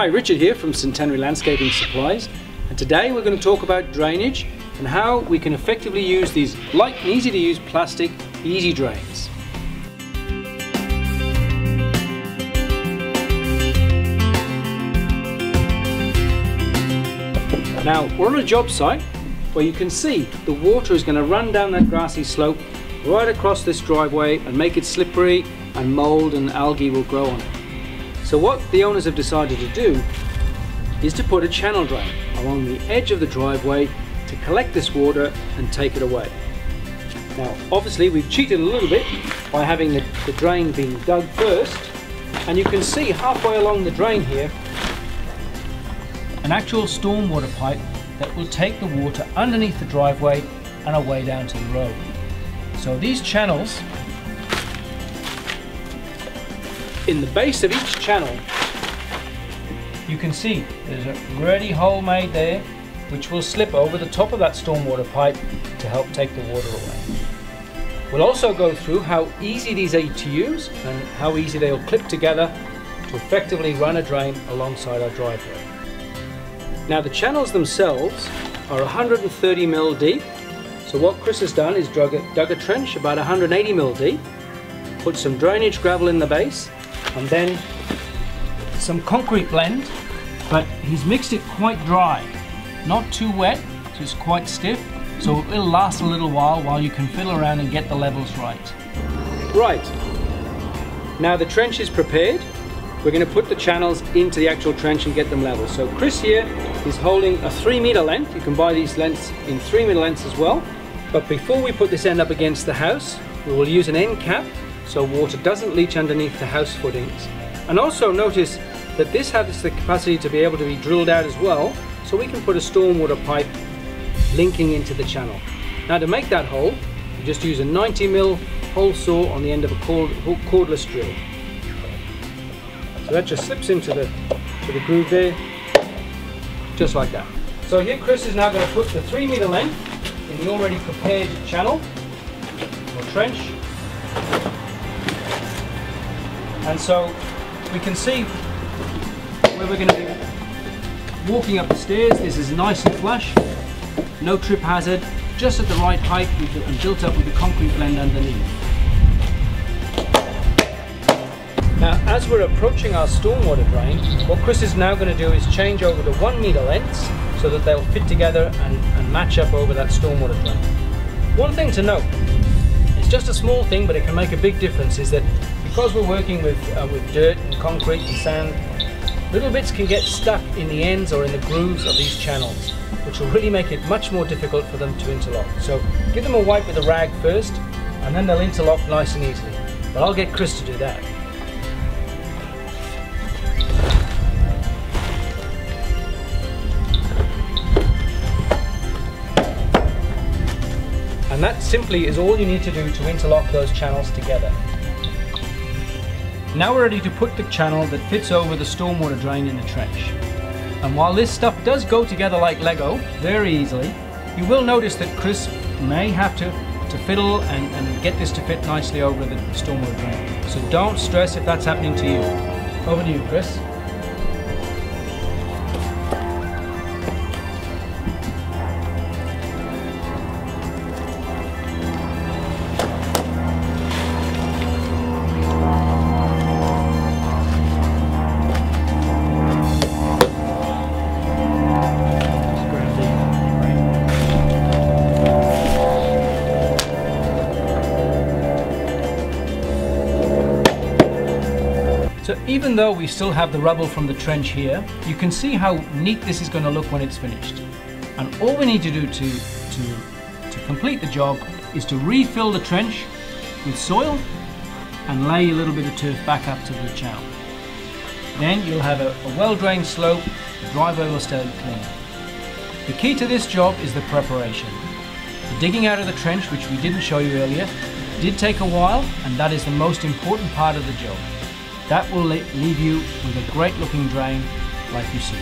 Hi, Richard here from Centenary Landscaping Supplies, and today we're going to talk about drainage and how we can effectively use these light and easy to use plastic easy drains. Now we're on a job site where you can see the water is going to run down that grassy slope right across this driveway and make it slippery, and mold and algae will grow on it. So what the owners have decided to do is to put a channel drain along the edge of the driveway to collect this water and take it away. Now obviously we've cheated a little bit by having the drain being dug first, and you can see halfway along the drain here an actual stormwater pipe that will take the water underneath the driveway and away down to the road. So these channels, in the base of each channel, you can see there's a ready hole made there which will slip over the top of that stormwater pipe to help take the water away. We'll also go through how easy these are to use and how easy they'll clip together to effectively run a drain alongside our driveway. Now the channels themselves are 130 mil deep, so what Chris has done is dug a trench about 180 mil deep, put some drainage gravel in the base, and then some concrete blend, but he's mixed it quite dry, not too wet, so it's quite stiff, so it will last a little while you can fiddle around and get the levels right. Right, now the trench is prepared. We're going to put the channels into the actual trench and get them level. So Chris here is holding a 3-meter length. You can buy these lengths in 3-meter lengths as well, but before we put this end up against the house, we will use an end cap so water doesn't leach underneath the house footings. And also notice that this has the capacity to be able to be drilled out as well, so we can put a stormwater pipe linking into the channel. Now to make that hole, you just use a 90 mil hole saw on the end of a cordless drill. So that just slips into the groove there, just like that. So here Chris is now going to put the 3-meter length in the already prepared channel or trench. And so we can see where we're going to be walking up the stairs. This is nice and flush, no trip hazard, just at the right height and built up with the concrete blend underneath. Now as we're approaching our stormwater drain, what Chris is now going to do is change over to 1-meter lengths so that they'll fit together and match up over that stormwater drain. One thing to note, it's just a small thing but it can make a big difference, is that because we're working with dirt and concrete and sand, little bits can get stuck in the ends or in the grooves of these channels, which will really make it much more difficult for them to interlock. So give them a wipe with a rag first, and then they'll interlock nice and easily. But I'll get Chris to do that. And that simply is all you need to do to interlock those channels together. Now we're ready to put the channel that fits over the stormwater drain in the trench. And while this stuff does go together like Lego very easily, you will notice that Chris may have to fiddle and get this to fit nicely over the stormwater drain. So don't stress if that's happening to you. Over to you, Chris. So even though we still have the rubble from the trench here, you can see how neat this is going to look when it's finished. And all we need to do to complete the job is to refill the trench with soil and lay a little bit of turf back up to the channel. Then you'll have a well-drained slope, the driveway will stay clean. The key to this job is the preparation. The digging out of the trench, which we didn't show you earlier, did take a while, and that is the most important part of the job. That will leave you with a great looking drain like you see.